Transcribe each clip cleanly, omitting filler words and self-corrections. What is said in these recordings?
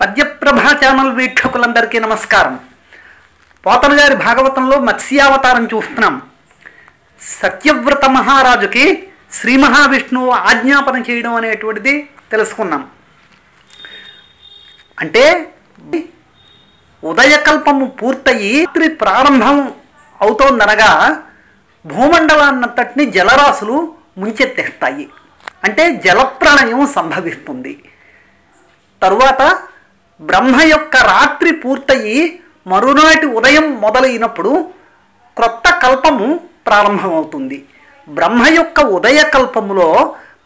పద్యప్రభ channel వీక్షకులందరికీ నమస్కారం. పోతన గారి భాగవతంలో మత్స్యావతారం చూస్తున్నాం. సత్యవ్రత మహారాజుకి శ్రీ మహావిష్ణువు ఆజ్ఞాపన చేయడం అనేటువంటిది తెలుసుకున్నాం. అంటే ఉదయకల్పము పూర్తయి రాత్రి ప్రారంభం అవుతోందనగా భూమండలాన్నంతటిని జలరాశులు ముంచెత్తేస్తాయి. అంటే జలప్రళయం సంభవిస్తుంది. తరువాత బ్రహ్మ యొక్క రాత్రి పూర్తయి మరునాటి ఉదయం మొదలైనప్పుడు క్రొత్త కల్పము ప్రారంభమవుతుంది. బ్రహ్మ యొక్క ఉదయకల్పములో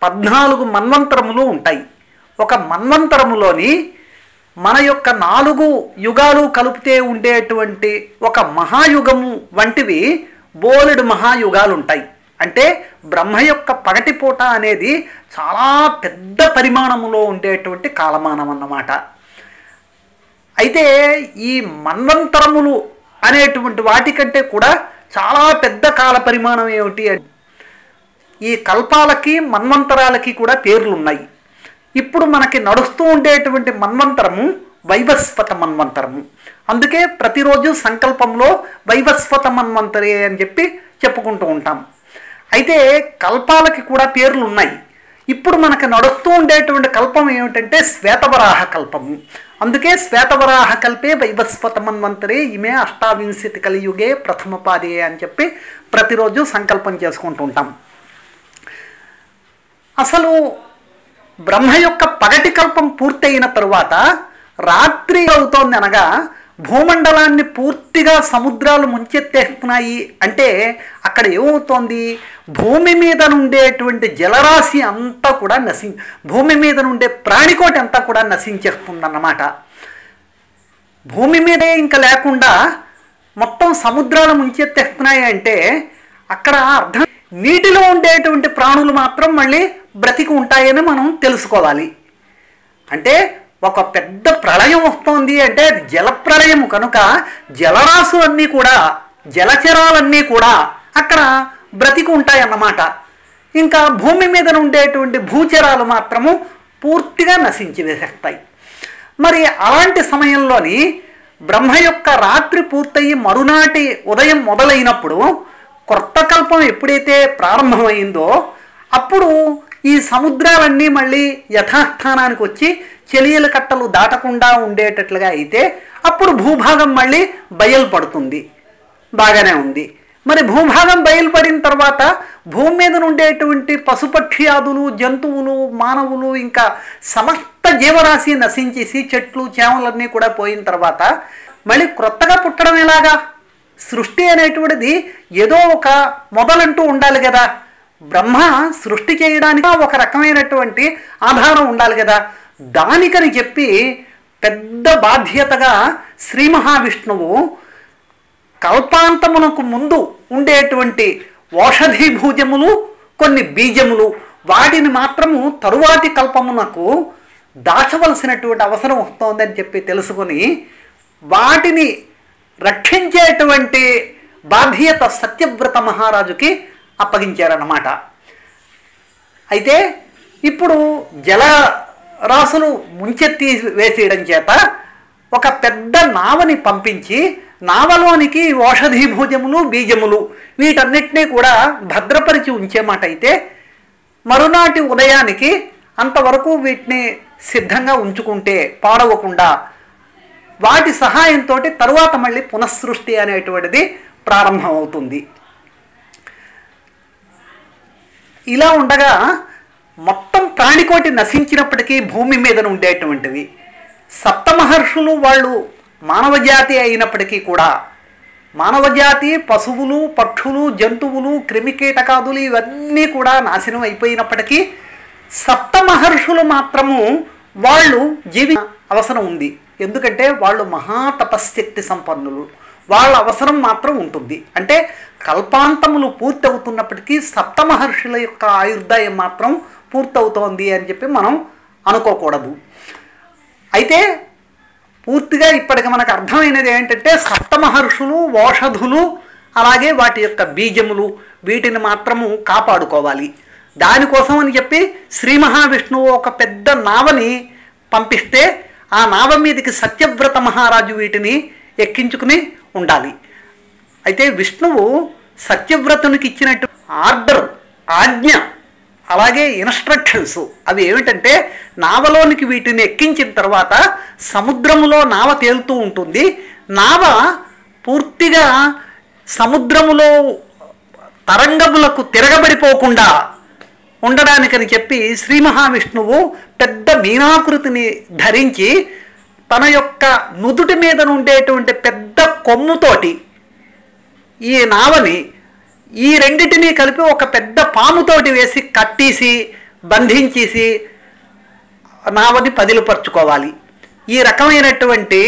14 మన్వంతరములు ఉంటాయి. ఒక మన్వంతరములోని మన యొక్క 4 యుగాలు కలిపితే ఉండేటువంటి ఒక మహాయుగము వంటివి బోలెడు మహాయుగాలు ఉంటాయి. అంటే బ్రహ్మ యొక్క పగటిపూట అనేది చాలా పెద్ద పరిమాణములో ఉండేటువంటి కాలమానం అన్నమాట. అయితే ఈ మన్వంతరములు అనేటువంటి వాటికంటే కూడా చాలా పెద్ద కాల పరిమాణం ఏమిటి? ఈ కల్పాలకి మన్వంతరాలకి కూడా పేర్లు ఉన్నాయి. ఇప్పుడు మనకి నడుస్తూ ఉండేటువంటి మన్వంతరము వైవస్వత మన్వంతరము. అందుకే ప్రతిరోజు సంకల్పంలో వైవస్వత మన్వంతరే అని చెప్పి చెప్పుకుంటూ ఉంటాం. అయితే కల్పాలకి కూడా పేర్లు ఉన్నాయి. ఇప్పుడు మనకు నడుస్తూ ఉండేటువంటి కల్పం ఏమిటంటే శ్వేతవరాహ కల్పము. అందుకే శ్వేతవరాహ కల్పే వైవస్వత మన్వంతరే ఇమే అష్టావింశతి కలియుగే ప్రథమ పాదే అని చెప్పి ప్రతిరోజు సంకల్పం చేసుకుంటూ ఉంటాం. అసలు బ్రహ్మ యొక్క పగటి కల్పం పూర్తయిన తరువాత రాత్రి అవుతోంది అనగా భూమండలాన్ని పూర్తిగా సముద్రాలు ముంచెత్తేస్తున్నాయి. అంటే అక్కడ ఏమవుతోంది? భూమి మీద నుండేటువంటి జలరాశి అంతా కూడా భూమి మీద నుండే ప్రాణికోటి అంతా కూడా నశించేస్తుందన్నమాట. భూమి మీదే ఇంకా లేకుండా మొత్తం సముద్రాలు ముంచెత్తేస్తున్నాయి అంటే అక్కడ అర్థం నీటిలో ఉండేటువంటి ప్రాణులు మాత్రం మళ్ళీ బ్రతికి ఉంటాయని మనం తెలుసుకోవాలి. అంటే ఒక పెద్ద ప్రళయం వస్తుంది అంటే అది జలప్రళయము కనుక జలరాశులన్నీ కూడా జలచరాలన్నీ కూడా అక్కడ బ్రతికి ఉంటాయన్నమాట. ఇంకా భూమి మీద ఉండేటువంటి భూచరాలు మాత్రము పూర్తిగా నశించి వేసేస్తాయి. మరి అలాంటి సమయంలోని బ్రహ్మ యొక్క రాత్రి పూర్తయి మరునాటి ఉదయం మొదలైనప్పుడు కొత్త కల్పం ఎప్పుడైతే ప్రారంభమైందో అప్పుడు ఈ సముద్రాలన్నీ మళ్ళీ యథాస్థానానికి వచ్చి చెలియల కట్టలు దాటకుండా ఉండేటట్లుగా అయితే అప్పుడు భూభాగం మళ్ళీ బయలుపడుతుంది. బాగానే ఉంది. మరి భూభాగం బయలుపడిన తర్వాత భూమి మీద ఉండేటువంటి పశుపక్ష్యాదులు జంతువులు మానవులు ఇంకా సమస్త జీవరాశి నశించేసి చెట్లు చేమలన్నీ కూడా పోయిన తర్వాత మళ్ళీ క్రొత్తగా పుట్టడం ఎలాగా? సృష్టి అనేటువంటిది ఏదో ఒక మొదలంటూ ఉండాలి కదా. బ్రహ్మ సృష్టి చేయడానికి ఒక రకమైనటువంటి ఆధారం ఉండాలి కదా. దానికని చెప్పి పెద్ద బాధ్యతగా శ్రీ మహావిష్ణువు కల్పాంతమునకు ముందు ఉండేటువంటి ఓషధీ భూజములు కొన్ని బీజములు వాటిని మాత్రము తరువాతి కల్పమునకు దాచవలసినటువంటి అవసరం వస్తోందని చెప్పి తెలుసుకొని వాటిని రక్షించేటువంటి బాధ్యత సత్యవ్రత మహారాజుకి అప్పగించారన్నమాట. అయితే ఇప్పుడు జలరాశులు ముంచెత్తి వేసేయడం చేత ఒక పెద్ద నావని పంపించి నావలోనికి ఓషధీ భూజములు బీజములు వీటన్నిటినీ కూడా భద్రపరిచి ఉంచేమాట. అయితే మరునాటి ఉదయానికి అంతవరకు వీటిని సిద్ధంగా ఉంచుకుంటే పాడవకుండా వాటి సహాయంతో తరువాత మళ్ళీ పునఃసృష్టి అనేటువంటిది ప్రారంభమవుతుంది. ఇలా ఉండగా మొత్తం ప్రాణికోటి నశించినప్పటికీ భూమి మీద ఉండేటువంటివి సప్తమహర్షులు వాళ్ళు మానవజాతి అయినప్పటికీ కూడా మానవజాతి పశువులు పక్షులు జంతువులు క్రిమికీటకాదులు ఇవన్నీ కూడా నాశనం అయిపోయినప్పటికీ సప్తమహర్షులు మాత్రము వాళ్ళు జీవి అవసరం ఉంది. ఎందుకంటే వాళ్ళు మహాతపశక్తి సంపన్నులు. వాళ్ళ అవసరం మాత్రం ఉంటుంది. అంటే కల్పాంతములు పూర్తి అవుతున్నప్పటికీ సప్తమహర్షుల యొక్క ఆయుర్దాయం మాత్రం పూర్తవుతోంది అని చెప్పి మనం అనుకోకూడదు. అయితే పూర్తిగా ఇప్పటికి మనకు అర్థమైనది ఏంటంటే సప్తమహర్షులు ఓషధులు అలాగే వాటి యొక్క బీజములు వీటిని మాత్రము కాపాడుకోవాలి. దానికోసం అని చెప్పి శ్రీ మహావిష్ణువు ఒక పెద్ద నావని పంపిస్తే ఆ నావ మీదకి సత్యవ్రత మహారాజు వీటిని ఎక్కించుకుని ఉండాలి. అయితే విష్ణువు సత్యవ్రతునికి ఇచ్చినట్టు ఆర్డర్, ఆజ్ఞ, అలాగే ఇన్స్ట్రక్షన్స్ అవి ఏమిటంటే, నావలోనికి వీటిని ఎక్కించిన తర్వాత సముద్రములో నావ తేలుతూ ఉంటుంది. నావ పూర్తిగా సముద్రములో తరంగములకు తిరగబడిపోకుండా ఉండడానికని చెప్పి శ్రీ మహావిష్ణువు పెద్ద మీనాకృతిని ధరించి తన యొక్క నుదుటి మీద ఉండేటువంటి పెద్ద కొమ్ముతోటి ఈ నావని, ఈ రెండిటినీ కలిపి ఒక పెద్ద పాముతోటి వేసి కట్టేసి బంధించేసి నావని పదిలిపరుచుకోవాలి. ఈ రకమైనటువంటి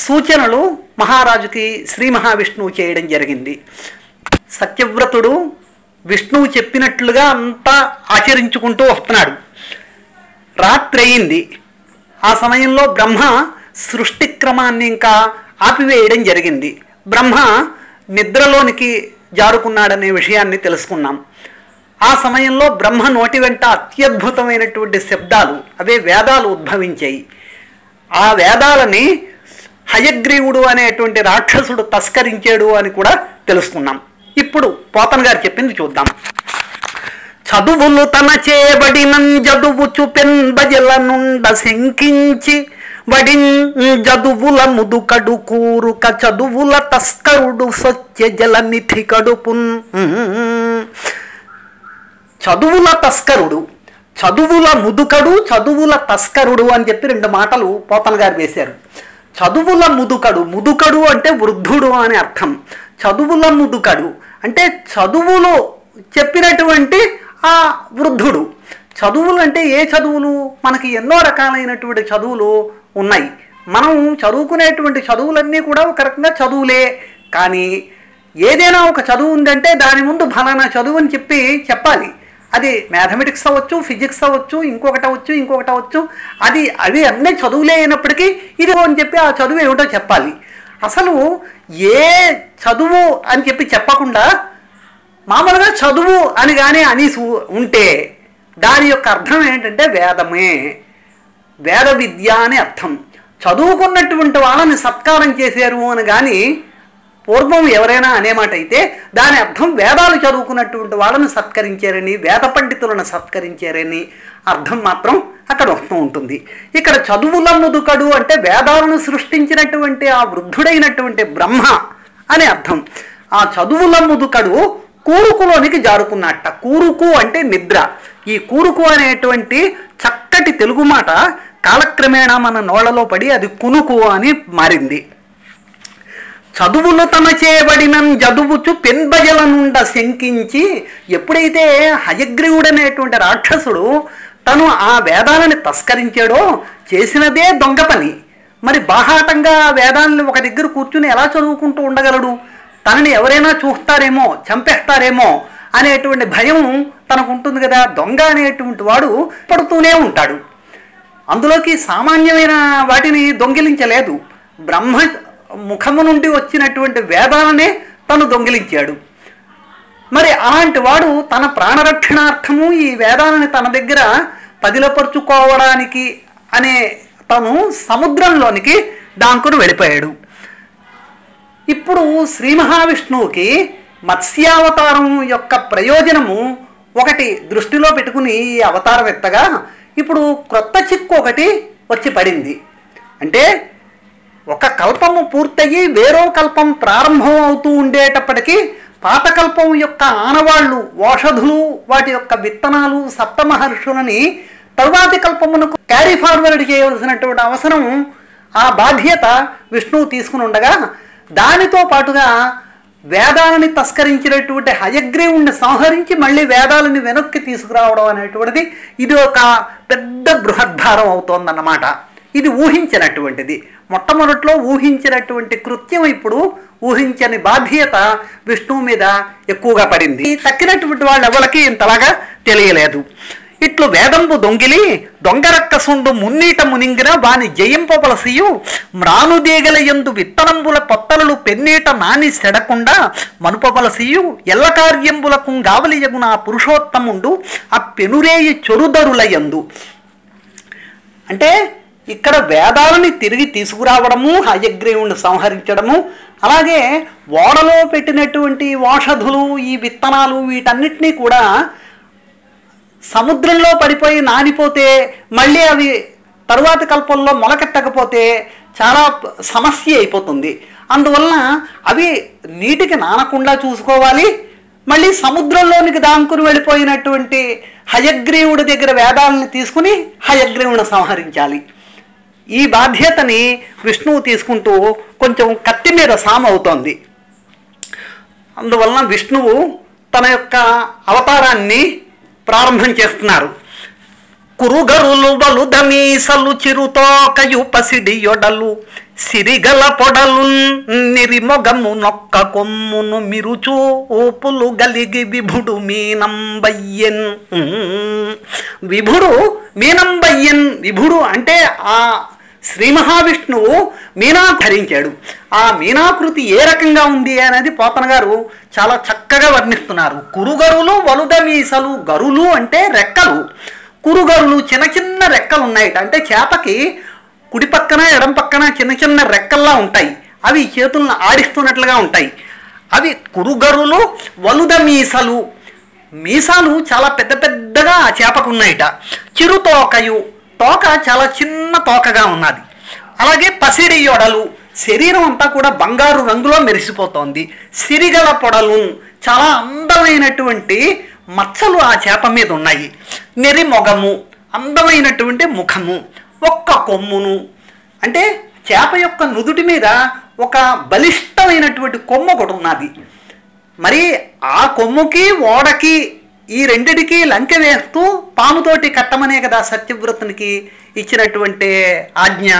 సూచనలు మహారాజుకి శ్రీ మహావిష్ణువు చేయడం జరిగింది. సత్యవ్రతుడు విష్ణువు చెప్పినట్లుగా అంతా ఆచరించుకుంటూ వస్తున్నాడు. రాత్రి అయింది. ఆ సమయంలో బ్రహ్మ సృష్టి క్రమాన్ని ఇంకా ఆపివేయడం జరిగింది. బ్రహ్మ నిద్రలోనికి జారుకున్నాడనే విషయాన్ని తెలుసుకున్నాం. ఆ సమయంలో బ్రహ్మ నోటి వెంట అత్యద్భుతమైనటువంటి శబ్దాలు, అవే వేదాలు ఉద్భవించాయి. ఆ వేదాలని హయగ్రీవుడు అనేటువంటి రాక్షసుడు తస్కరించాడు అని కూడా తెలుసుకున్నాం. ఇప్పుడు పోతన గారు చెప్పింది చూద్దాం. చదువులు తన చేయబడిన జదువు చూపెన్ బజల నుండ శంకించి వడిన్ జదువుల ముదుకడు కూరుక చదువుల తస్కరుడు సత్య జల నిధి కడుపున్. చదువుల తస్కరుడు, చదువుల ముదుకడు, చదువుల తస్కరుడు అని చెప్పి రెండు మాటలు పోతన గారు వేశారు. చదువుల ముదుకడు, ముదుకడు అంటే వృద్ధుడు అని అర్థం. చదువుల ముదుకడు అంటే చదువులు చెప్పినటువంటి ఆ వృద్ధుడు. చదువులు అంటే ఏ చదువులు? మనకి ఎన్నో రకాలైనటువంటి చదువులు ఉన్నాయి. మనం చదువుకునేటువంటి చదువులన్నీ కూడా ఒక రకంగా చదువులే. కానీ ఏదైనా ఒక చదువు ఉందంటే దాని ముందు ఫలానా చదువు అని చెప్పాలి. అది మ్యాథమెటిక్స్ అవ్వచ్చు, ఫిజిక్స్ అవ్వచ్చు, ఇంకొకటి అవ్వచ్చు. అవి అన్నీ చదువులే అయినప్పటికీ ఇది అని చెప్పి ఆ చదువు ఏమిటో చెప్పాలి. అసలు ఏ చదువు అని చెప్పకుండా మామూలుగా చదువు అని కానీ అని ఉంటే దాని యొక్క అర్థం ఏంటంటే వేదమే, వేద విద్య అని అర్థం. చదువుకున్నటువంటి వాళ్ళని సత్కారం చేశారు అని కానీ పూర్వం ఎవరైనా అనేమాట అయితే దాని అర్థం వేదాలు చదువుకున్నటువంటి వాళ్ళని సత్కరించారని, వేద పండితులను సత్కరించారని అర్థం మాత్రం అక్కడ వస్తూ ఉంటుంది. ఇక్కడ చదువుల ముదుకడు అంటే వేదాలను సృష్టించినటువంటి ఆ వృద్ధుడైనటువంటి బ్రహ్మ అని అర్థం. ఆ చదువుల ముదుకడు కూరుకులోనికి జారుకున్నట్ట. కూరుకు అంటే నిద్ర. ఈ కూరుకు అనేటువంటి చక్కటి తెలుగు మాట కాలక్రమేణా మన నోళ్లలో పడి అది కునుకు అని మారింది. చదువులు తమ చేయబడిన జదువుచు పెన్బజల నుండ శంకించి, ఎప్పుడైతే హయగ్రీవుడనేటువంటి రాక్షసుడు తను ఆ వేదాలని తస్కరించాడో చేసినదే దొంగ పని. మరి బాహాటంగా ఆ వేదాలని ఒక దగ్గర కూర్చుని ఎలా చదువుకుంటూ ఉండగలడు? తనని ఎవరైనా చూస్తారేమో, చంపేస్తారేమో అనేటువంటి భయం తనకు ఉంటుంది కదా. దొంగ అనేటువంటి వాడు పడుతూనే ఉంటాడు. అందులోకి సామాన్యమైన వాటిని దొంగిలించలేదు. బ్రహ్మ ముఖము నుండి వచ్చినటువంటి వేదాలనే తను దొంగిలించాడు. మరి అలాంటి వాడు తన ప్రాణరక్షణార్థము ఈ వేదాలని తన దగ్గర పదిలపరుచుకోవడానికి అనే తను సముద్రంలోనికి దాంకుని వెళ్ళిపోయాడు. ఇప్పుడు శ్రీ మహావిష్ణువుకి మత్స్యావతారం యొక్క ప్రయోజనము ఒకటి దృష్టిలో పెట్టుకుని ఈ అవతారం ఎత్తగా ఇప్పుడు క్రొత్త చిక్కు ఒకటి వచ్చి పడింది. అంటే ఒక కల్పము పూర్తయి వేరో కల్పం ప్రారంభం అవుతూ ఉండేటప్పటికీ పాతకల్పం యొక్క ఆనవాళ్ళు, ఓషధులు, వాటి యొక్క విత్తనాలు, సప్తమహర్షులని తరువాతి కల్పమునకు క్యారీ ఫార్వర్డ్ చేయవలసినటువంటి అవసరం, ఆ బాధ్యత విష్ణువు తీసుకుని ఉండగా దానితో పాటుగా వేదాలని తస్కరించినటువంటి హయగ్రీవుణ్ణి సంహరించి మళ్ళీ వేదాలని వెనక్కి తీసుకురావడం అనేటువంటిది ఇది ఒక పెద్ద బృహద్భారం అవుతోందన్నమాట. ఇది ఊహించినటువంటిది. మొట్టమొదట్లో ఊహించినటువంటి కృత్యం ఇప్పుడు ఊహించని బాధ్యత విష్ణువు మీద ఎక్కువగా పడింది. తక్కినటువంటి వాళ్ళు ఎవరికి ఇంతలాగా తెలియలేదు. ఇట్లు వేదంబు దొంగిలి దొంగరక్కసుండు మున్నీట మునింగిన వాని జయింపవలసియు మ్రానుదేగల యందు విత్తనంబుల పొత్తలు పెన్నీట నాని సెడకుండా మనుపవలసియు ఎల్ల కార్యంబులకు గావలియగున పురుషోత్తముండు ఆ పెనురేయి చొరుదరుల యందు. అంటే ఇక్కడ వేదాలని తిరిగి తీసుకురావడము, హయగ్రీవుని సంహరించడము, అలాగే ఓడలో పెట్టినటువంటి ఓషధులు, ఈ విత్తనాలు, వీటన్నిటినీ కూడా సముద్రంలో పడిపోయి నానిపోతే మళ్ళీ అవి తరువాతి కల్పంలో మొలకెత్తకపోతే చాలా సమస్య అయిపోతుంది. అందువలన అవి నీటికి నానకుండా చూసుకోవాలి. మళ్ళీ సముద్రంలోనికి దాంకుని వెళ్ళిపోయినటువంటి హయగ్రీవుడి దగ్గర వేదాలను తీసుకుని హయగ్రీవుని సంహరించాలి. ఈ బాధ్యతని విష్ణువు తీసుకుంటూ కొంచెం కత్తి మీద సామ అవుతోంది. అందువలన విష్ణువు తన యొక్క అవతారాన్ని ప్రారంభం చేస్తున్నారు. కురుగరులు వలుధమీసలు చిరుతోకయు పసిడి యొడలు సిరిగల పొడలు నిరిమొగము నొక్క కొమ్మును మిరుచూ ఊపులు గలిగి విభుడు మీనంబయ్యన్. విభుడు మీనంబయ్యన్. విభుడు అంటే ఆ శ్రీ మహావిష్ణువు మీనా ధరించాడు. ఆ మీనాకృతి ఏ రకంగా ఉంది అనేది పోతన గారు చాలా చక్కగా వర్ణిస్తున్నారు. కురుగరులు వలుధమీసలు. గరులు అంటే రెక్కలు. కురుగరులు చిన్న చిన్న రెక్కలు ఉన్నాయట. అంటే చేపకి కుడి పక్కన ఎడం పక్కన చిన్న చిన్న రెక్కల్లా ఉంటాయి. అవి చేతులను ఆడిస్తున్నట్లుగా ఉంటాయి. అవి కురుగరులు వలుధమీసలు. మీసాలు చాలా పెద్ద పెద్దగా ఆ చేపకు ఉన్నాయట. చిరుతోకయు. తోక చాలా చిన్న తోకగా ఉన్నది. అలాగే పసిడి యొడలు. శరీరం అంతా కూడా బంగారు రంగులో మెరిసిపోతోంది. సిరిగల పొడలు. చాలా అందమైనటువంటి మచ్చలు ఆ చేప మీద ఉన్నాయి. నెరిమొగము. అందమైనటువంటి ముఖము. ఒక్క కొమ్మును. అంటే చేప యొక్క నుదుటి మీద ఒక బలిష్టమైనటువంటి కొమ్ము ఒకటి ఉన్నది. మరి ఆ కొమ్ముకి ఓడకి ఈ రెండిటికి లంకె వేస్తూ పాముతోటి కట్టమనే కదా సత్యవ్రతునికి ఇచ్చినటువంటి ఆజ్ఞ.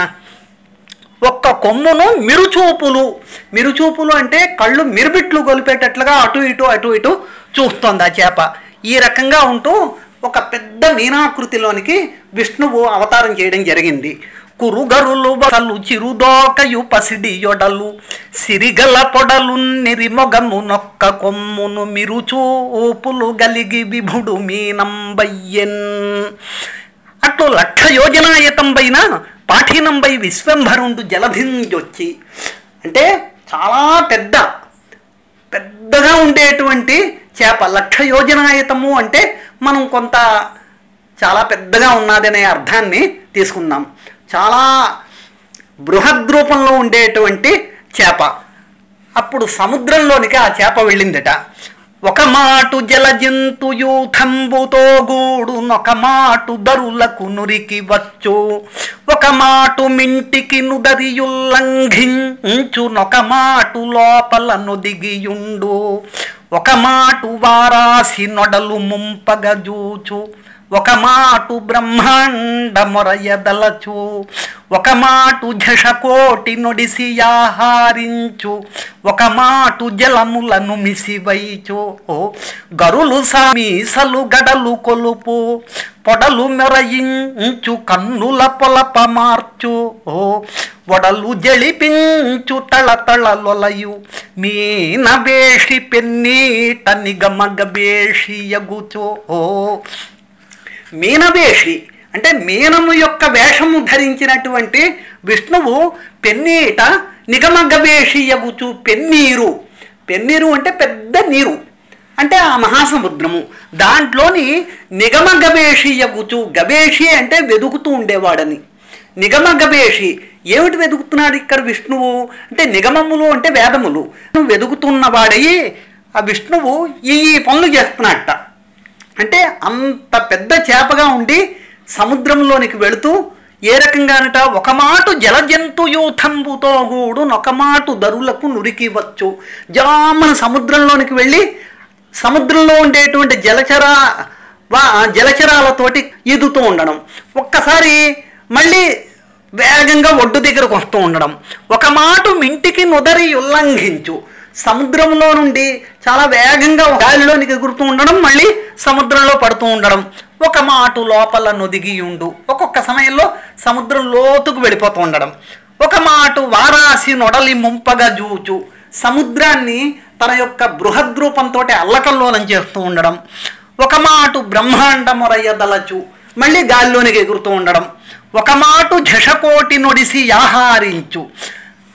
ఒక్క కొమ్మును మిరుచూపులు. మిరుచూపులు అంటే కళ్ళు మిరుబిట్లు గొలిపేటట్లుగా అటు ఇటు చూస్తోంది ఆ చేప. ఈ రకంగా ఉంటూ ఒక పెద్ద మీనాకృతిలోనికి విష్ణువు అవతారం చేయడం జరిగింది. కురుగరులు వసలు చిరుదోకయు పసిడి యొడలు సిరిగల పొడలు నిరిమొగము నొక్క కొమ్మును మిరుచూపులు గలిగి విభుడు మీనంబయ్యన్. అట్లు 1,00,000 యోజనాయతంబైన పాఠీనంబై విశ్వంభరుండు జలధింజొచ్చి. అంటే చాలా పెద్దగా ఉండేటువంటి చేప. 1,00,000 యోజనాయతము అంటే మనం కొంత చాలా పెద్దగా ఉన్నదనే అర్థాన్ని తీసుకుందాం. చాలా బృహద్రూపంలో ఉండేటువంటి చేప. అప్పుడు సముద్రంలోనికి ఆ చేప వెళ్ళిందట. ఒక మాటు జలజంతుయూథంబుతో గూడు నొక మాటు దరులకు నురికి వచ్చు. ఒక మాటు మింటికి నుదరియుల్లంఘించు నొక మాటు లోపల నొదిగియుండు. ఒక మాటు వారాసి నొడలు ముంపగజూచు. ఒక మాటు బ్రహ్మాండ మొరయదలచు. ఒక మాటు ఝషకోటి నొడిసి ఆహారించు. ఒక మాటు జలములను మిసివైచు. గరులు మీసలు గడలు కొలుపు పొడలు మెరయించు కన్నుల పొలప మార్చు. ఒడలు జళిపించు తళతళలొలయు మీనబేషి పెన్నీట నిగమగబేషి యగుచో. మీనవేషి అంటే మీనము యొక్క వేషము ధరించినటువంటి విష్ణువు పెన్నీట నిగమగవేషి యగుచు. పెన్నీరు. పెన్నీరు అంటే పెద్ద నీరు, అంటే ఆ మహాసముద్రము. దాంట్లోని నిగమగవేషి యగుచు. గవేషి అంటే వెదుకుతూ ఉండేవాడని. నిగమగవేషి ఏమిటి వెతుకుతున్నాడు ఇక్కడ విష్ణువు అంటే నిగమములు అంటే వేదములు వెతుకుతున్నవాడయి ఆ విష్ణువు ఈ పనులు చేస్తున్నట్ట. అంటే అంత పెద్ద చేపగా ఉండి సముద్రంలోనికి వెళుతూ ఏ రకంగానట ఒక మాటు జలజంతుయూథంబుతో గూడు నొక మాటు దరులకు నురికి వచ్చు. జామన సముద్రంలోనికి వెళ్ళి సముద్రంలో ఉండేటువంటి జలచరాలతోటి ఈదుతూ ఉండడం. ఒక్కసారి మళ్ళీ వేగంగా ఒడ్డు దగ్గరకు వస్తూ ఉండడం. ఒక మాటు మింటికి నుదరి ఉల్లంఘించు. సముద్రంలో నుండి చాలా వేగంగా గాలిలోనికి ఎగురుతూ ఉండడం, మళ్ళీ సముద్రంలో పడుతూ ఉండడం. ఒక మాటు లోపల నొదిగి ఉండు. ఒక్కొక్క సమయంలో సముద్రం లోతుకు వెళ్ళిపోతూ ఉండడం. ఒక మాటు వారాసి నొడలి ముంపగా జూచు. సముద్రాన్ని తన యొక్క బృహద్రూపంతో అల్లకల్లోలం చేస్తూ ఉండడం. ఒక మాటు బ్రహ్మాండ మొరయ్య దలచు. మళ్ళీ గాలిలోనికి ఎగురుతూ ఉండడం. ఒక మాటు జషకోటి నొడిసి యాహారించు.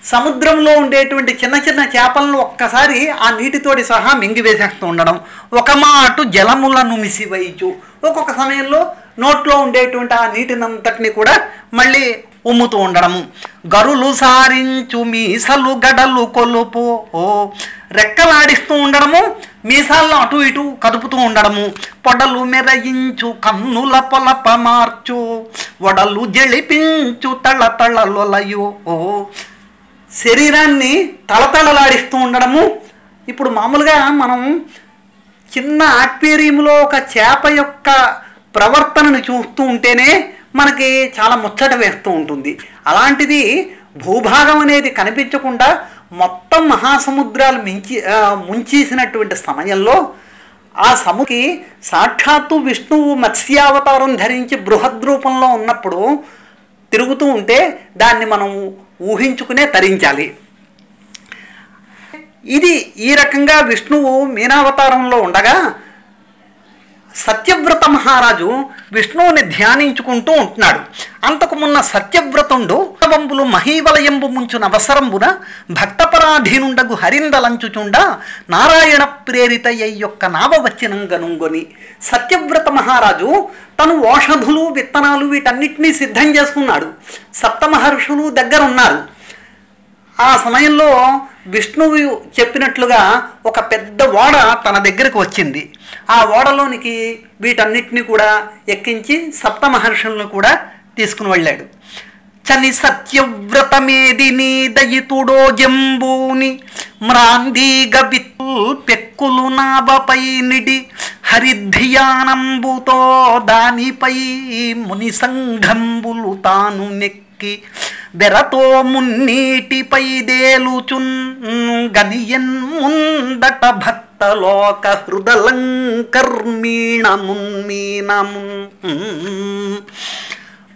సముద్రంలో ఉండేటువంటి చిన్న చిన్న చేపలను ఒక్కసారి ఆ నీటితోటి సహా మింగివేసేస్తూ ఉండడం. ఒక మాటు జలములను మిసివైచు, ఒక్కొక్క సమయంలో నోట్లో ఉండేటువంటి ఆ నీటినంతటిని కూడా మళ్ళీ ఉమ్ముతూ ఉండడము. గరులు సారించు మీసలు గడలు కొలుపు, రెక్కలాడిస్తూ ఉండడము, మీసాలను అటు ఇటు కదుపుతూ ఉండడము. పొడలు మెరయించు కన్నుల పొలప మార్చు, వడలు జళిపించు తళతళలొలయు, శరీరాన్ని తళతళలాడిస్తూ ఉండడము. ఇప్పుడు మామూలుగా మనం చిన్న ఆక్వేరియంలో ఒక చేప యొక్క ప్రవర్తనను చూస్తూ ఉంటేనే మనకి చాలా ముచ్చట వేస్తూ ఉంటుంది. అలాంటిది భూభాగం అనేది కనిపించకుండా మొత్తం మహాసముద్రాలు ముంచేసినటువంటి సమయంలో ఆ సముకి సాక్షాత్తు విష్ణువు మత్స్యావతారం ధరించి బృహద్రూపంలో ఉన్నప్పుడు తిరుగుతూ ఉంటే దాన్ని మనం ఊహించుకునే తరించాలి. ఇది ఈ రకంగా విష్ణువు మీనావతారంలో ఉండగా సత్యవ్రత మహారాజు విష్ణువుని ధ్యానించుకుంటూ ఉంటున్నాడు. అంతకుమున్న సత్యవ్రతుండు వంబులు మహీవలయంబు ముంచున అవసరంబున భక్తపరాధీనుండగు హరిందలంచుచుండ నారాయణ ప్రేరిత యొక్క నావ వచ్చినంగనుంగొని. సత్యవ్రత మహారాజు తను ఔషధులు విత్తనాలు వీటన్నిటినీ సిద్ధం చేసుకున్నాడు. సప్తమహర్షులు దగ్గర ఉన్నారు. ఆ సమయంలో విష్ణువు చెప్పినట్లుగా ఒక పెద్ద ఓడ తన దగ్గరకు వచ్చింది. ఆ ఓడలోనికి వీటన్నిటిని కూడా ఎక్కించి సప్తమహర్షులను కూడా తీసుకుని వెళ్ళాడు. చని సత్యవ్రతమేదిని దయితుడో జంబూని మ్రాందీగ పెక్కులు నాభపై నిడి హరిధ్యానంబుతో దానిపై ముని సంఘంబులు తాను నెక్కి బెరతో మున్నీటిపై దేలుచున్ గనియన్ ముందట భక్తలోక హృదలంకర్మీణమున్మీనమున్.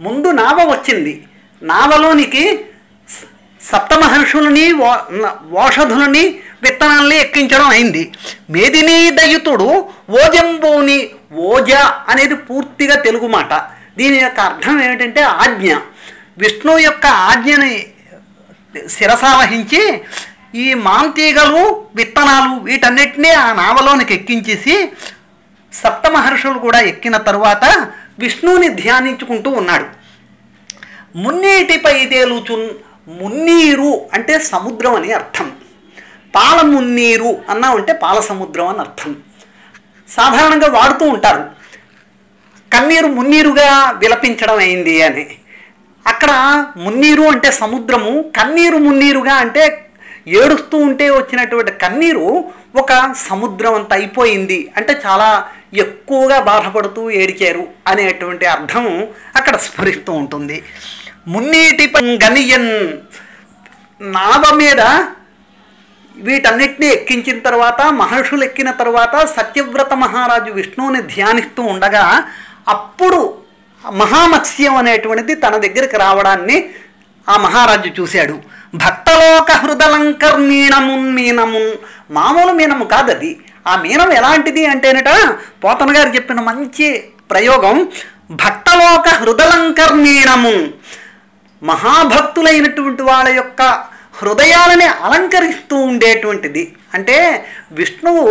ముందు నావ వచ్చింది. నావలోనికి సప్తమహర్షులని ఓషధులని విత్తనాల్ని ఎక్కించడం అయింది. మేదినీ దయుతుడు ఓజంబోని. ఓజ అనేది పూర్తిగా తెలుగు మాట. దీని యొక్క అర్థం ఏమిటంటే ఆజ్ఞ. విష్ణువు యొక్క ఆజ్ఞని శిరసావహించి ఈ మాంతీగలు విత్తనాలు వీటన్నిటినీ ఆ నావలోనికి ఎక్కించేసి సప్తమహర్షులు కూడా ఎక్కిన తరువాత విష్ణువుని ధ్యానించుకుంటూ ఉన్నాడు. మున్నీటిపై తేలుచున్. మున్నీరు అంటే సముద్రం అని అర్థం. పాల మున్నీరు అన్నామంటే పాల సముద్రం అని అర్థం. సాధారణంగా వాడుతూ ఉంటారు. కన్నీరు మున్నీరుగా విలపించడం అయింది అని. అక్కడ మున్నీరు అంటే సముద్రము, కన్నీరు మున్నీరుగా అంటే ఏడుస్తూ ఉంటే వచ్చినటువంటి కన్నీరు ఒక సముద్రం అంత అయిపోయింది అంటే చాలా ఎక్కువగా బాధపడుతూ ఏడిచారు అనేటువంటి అర్థం అక్కడ స్ఫురిస్తూ ఉంటుంది. మున్నీటిపై గనియన్. నావ మీద వీటన్నిటినీ ఎక్కించిన తర్వాత మహర్షులు ఎక్కిన తర్వాత సత్యవ్రత మహారాజు విష్ణువుని ధ్యానిస్తూ ఉండగా అప్పుడు మహామత్స్యం అనేటువంటిది తన దగ్గరికి రావడాన్ని ఆ మహారాజు చూశాడు. భక్తలోక హృదలంకర్మీణమున్ మీనమున్. మామూలు మీనము కాదు అది. ఆ మీనం ఎలాంటిది అంటేనట పోతన గారు చెప్పిన మంచి ప్రయోగం. భక్తలోక హృదలంకర్మీణమున్. మహాభక్తులైనటువంటి వాళ్ళ యొక్క హృదయాలని అలంకరిస్తూ ఉండేటువంటిది. అంటే విష్ణువు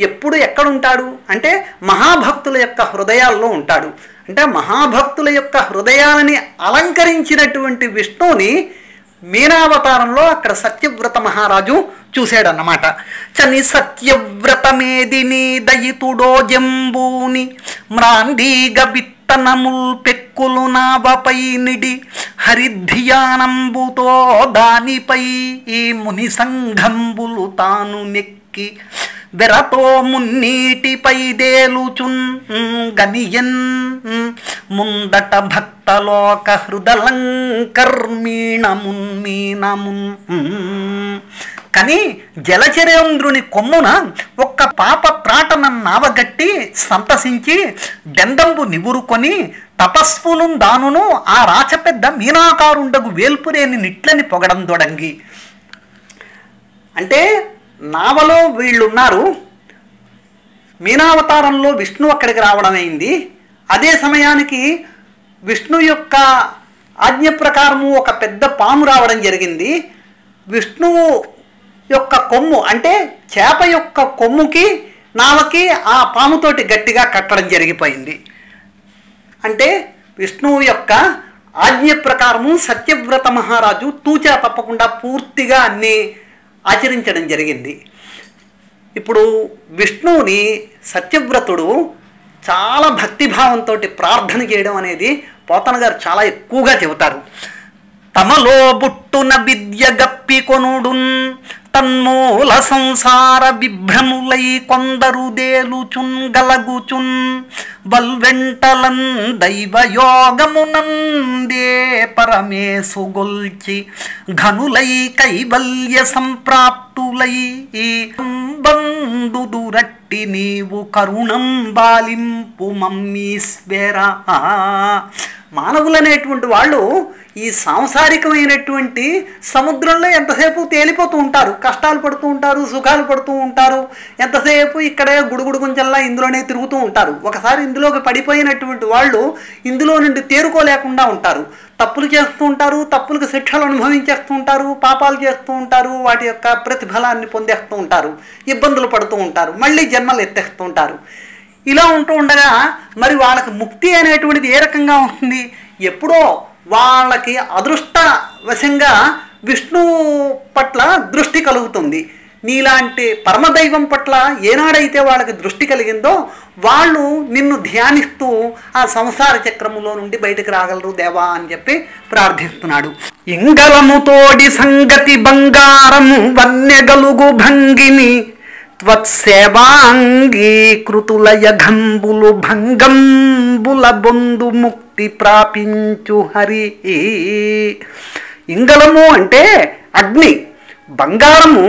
ఎప్పుడు ఎక్కడుంటాడు అంటే మహాభక్తుల యొక్క హృదయాల్లో ఉంటాడు. అంటే మహాభక్తుల యొక్క హృదయాలని అలంకరించినటువంటి విష్ణువుని మీనావతారంలో అక్కడ సత్యవ్రత మహారాజు చూశాడన్నమాట. చని సత్యవ్రతమేదిని దయితుడో జంబూని మ్రాందీగ విత్తనముల్ పెక్కులు నావపై నిడి హరిధ్యానంబుతో దానిపై ఈ ముని సంఘంబులు తాను నెక్కి బెరతో మున్నీటిపై దేలుచున్ గనియన్ ముందట భక్తలోక హృదలంకర్మీణమున్మీనమున్. కానీ జలచరేంద్రుని కొమ్మున ఒక్క పాప త్రాటన నావగట్టి సంతసించి డెందంబు నివురుకొని తపస్సులు దానును ఆ రాచపెద్ద మీనాకారుండగు వేల్పురేని నిట్లని పొగడం దొడంగి. అంటే నావలో వీళ్ళున్నారు. మీనావతారంలో విష్ణు అక్కడికి రావడం అయింది. అదే సమయానికి విష్ణు యొక్క ఆజ్ఞ ప్రకారము ఒక పెద్ద పాము రావడం జరిగింది. విష్ణువు యొక్క కొమ్ము అంటే చేప యొక్క కొమ్ముకి నావకి ఆ పాముతోటి గట్టిగా కట్టడం జరిగిపోయింది. అంటే విష్ణువు యొక్క ఆజ్ఞ ప్రకారము సత్యవ్రత మహారాజు తూచా తప్పకుండా పూర్తిగా అన్నీ ఆచరించడం జరిగింది. ఇప్పుడు విష్ణువుని సత్యవ్రతుడు చాలా భక్తిభావంతో ప్రార్థన చేయడం అనేది పోతన గారు చాలా ఎక్కువగా చెబుతారు. తమలో బుట్టున విద్య గప్పి కొనుడున్ తన్మూల సంసార విభ్రములై కొందరు దేలుచున్ గలగుచున్ బల్వెంటలన్ దైవయోగమునందే పరమేశు గొల్చి ఘనులై కైవల్య సంప్రాప్తులై బందుదురట్టి నీవు కరుణం బాలింపు మమ్మీశ్వర. మానవులనేటువంటి వాళ్ళు ఈ సాంసారికమైనటువంటి సముద్రంలో ఎంతసేపు తేలిపోతూ ఉంటారు, కష్టాలు పడుతూ ఉంటారు, సుఖాలు పడుతూ ఉంటారు, ఎంతసేపు ఇక్కడే గుడుగుడు గుంజల్లా ఇందులోనే తిరుగుతూ ఉంటారు. ఒకసారి ఇందులోకి పడిపోయినటువంటి వాళ్ళు ఇందులో నుండి తేరుకోలేకుండా ఉంటారు. తప్పులు చేస్తూ ఉంటారు, తప్పులకు శిక్షలు అనుభవించేస్తూ ఉంటారు, పాపాలు చేస్తూ ఉంటారు, వాటి యొక్క ప్రతిఫలాన్ని పొందేస్తూ ఉంటారు, ఇబ్బందులు పడుతూ ఉంటారు, మళ్ళీ జన్మలు ఎత్తేస్తూ ఉంటారు. ఇలా ఉంటూ ఉండగా మరి వాళ్ళకి ముక్తి అనేటువంటిది ఏ రకంగా ఉంటుంది? ఎప్పుడో వాళ్ళకి అదృష్టవశంగా విష్ణువు పట్ల దృష్టి కలుగుతుంది. నీలాంటి పరమదైవం పట్ల ఏనాడైతే వాళ్ళకి దృష్టి కలిగిందో వాళ్ళు నిన్ను ధ్యానిస్తూ ఆ సంసార చక్రములో నుండి బయటకు రాగలరు దేవా అని చెప్పి ప్రార్థిస్తున్నాడు. ఇంగళముతోడి సంగతి బంగారము వన్యగలుగు భంగిని త్వత్సేవాంగీకృతులయ ఘంబులు భంగంబుల బొందు ముక్తి ప్రాపించు హరి. ఇంగళము అంటే అగ్ని, బంగారము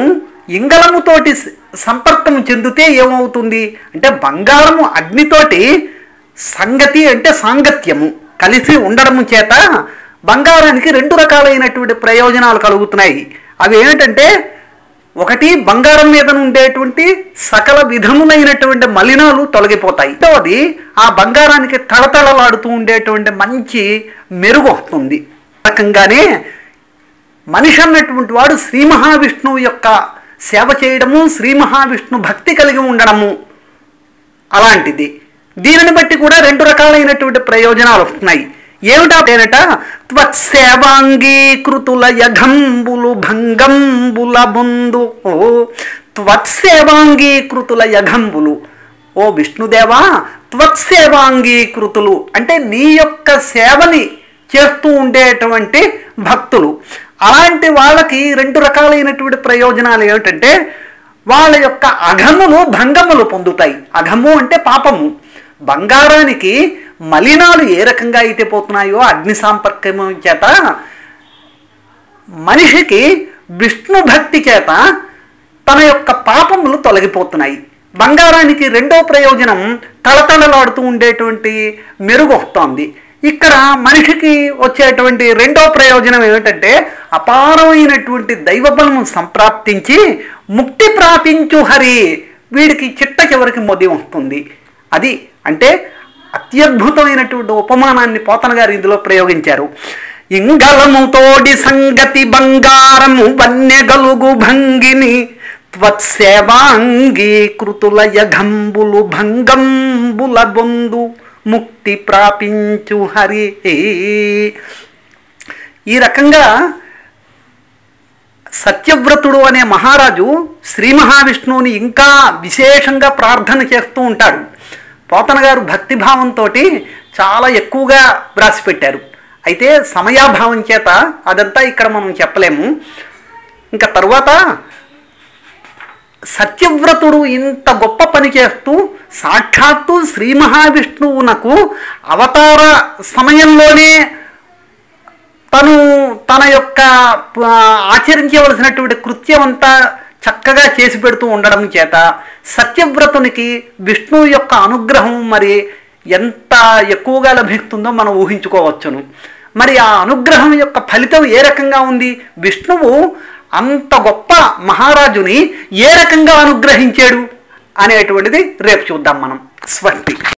ఇంగళముతోటి సంపర్కం చెందితే ఏమవుతుంది అంటే బంగారము అగ్నితోటి సంగతి అంటే సాంగత్యము కలిసి ఉండడము చేత బంగారానికి రెండు రకాలైనటువంటి ప్రయోజనాలు కలుగుతున్నాయి. అవి ఏమిటంటే ఒకటి బంగారం మీద ఉండేటువంటి సకల విధములైనటువంటి మలినాలు తొలగిపోతాయి. రెండవది ఆ బంగారానికి తళతళలాడుతూ ఉండేటువంటి మంచి మెరుగు వస్తుంది. రకంగానే మనిషి అన్నటువంటి వాడు శ్రీ మహావిష్ణువు యొక్క సేవ చేయడము, శ్రీ మహావిష్ణు భక్తి కలిగి ఉండడము అలాంటిది. దీనిని బట్టి కూడా రెండు రకాలైనటువంటి ప్రయోజనాలు వస్తున్నాయి. ఏమిటేనట త్వత్సేవాంగీకృతుల యఘంబులు భంగంబుల బొందు. త్వత్సేవాంగీకృతుల యఘంబులు, ఓ విష్ణుదేవా త్వత్సేవాంగీకృతులు అంటే నీ యొక్క సేవని చేస్తూ ఉండేటువంటి భక్తులు, అలాంటి వాళ్ళకి రెండు రకాలైనటువంటి ప్రయోజనాలు ఏమిటంటే వాళ్ళ యొక్క అఘములు భంగములు పొందుతాయి. అఘము అంటే పాపము. బంగారానికి మలినాలు ఏ రకంగా అయితే పోతున్నాయో అగ్ని సంపర్కము చేత మనిషికి విష్ణు భక్తి చేత తన యొక్క పాపములు తొలగిపోతున్నాయి. బంగారానికి రెండో ప్రయోజనం తళతళలాడుతూ ఉండేటువంటి మెరుగు వస్తోంది. ఇక్కడ మనిషికి వచ్చేటువంటి రెండో ప్రయోజనం ఏమిటంటే అపారమైనటువంటి దైవబలము సంప్రాప్తించి ముక్తి ప్రాపించు హరి, వీడికి చిట్ట చివరికి మొది వస్తుంది. అది అంటే అత్యద్భుతమైనటువంటి ఉపమానాన్ని పోతన గారు ఇందులో ప్రయోగించారు. ఇంగళముతోడి సంగతి బంగారము వన్యగలుగు భంగిని త్వత్సేవాంగీకృతుల యఘంబులు భంగంబుల బొందు ముక్తి ప్రాపించు హరి. ఈ రకంగా సత్యవ్రతుడు అనే మహారాజు శ్రీ మహావిష్ణువుని ఇంకా విశేషంగా ప్రార్థన చేస్తూ ఉంటాడు. పోతన గారు భక్తిభావంతో చాలా ఎక్కువగా వ్రాసిపెట్టారు. అయితే సమయాభావం చేత అదంతా ఇక్కడ మనం చెప్పలేము. ఇంకా తరువాత సత్యవ్రతుడు ఇంత గొప్ప పని చేస్తూ సాక్షాత్తు శ్రీ మహావిష్ణువునకు అవతార సమయంలోనే తన యొక్క ఆచరించవలసినటువంటి కృత్యం అంతా చక్కగా చేసి పెడుతూ ఉండడం చేత సత్యవ్రతునికి విష్ణువు యొక్క అనుగ్రహం మరి ఎంత ఎక్కువగా లభిస్తుందో మనం ఊహించుకోవచ్చును. మరి ఆ అనుగ్రహం యొక్క ఫలితం ఏ రకంగా ఉంది? విష్ణువు అంత గొప్ప మహారాజుని ఏ రకంగా అనుగ్రహించాడు అనేటువంటిది రేపు చూద్దాం మనం. స్వస్తి.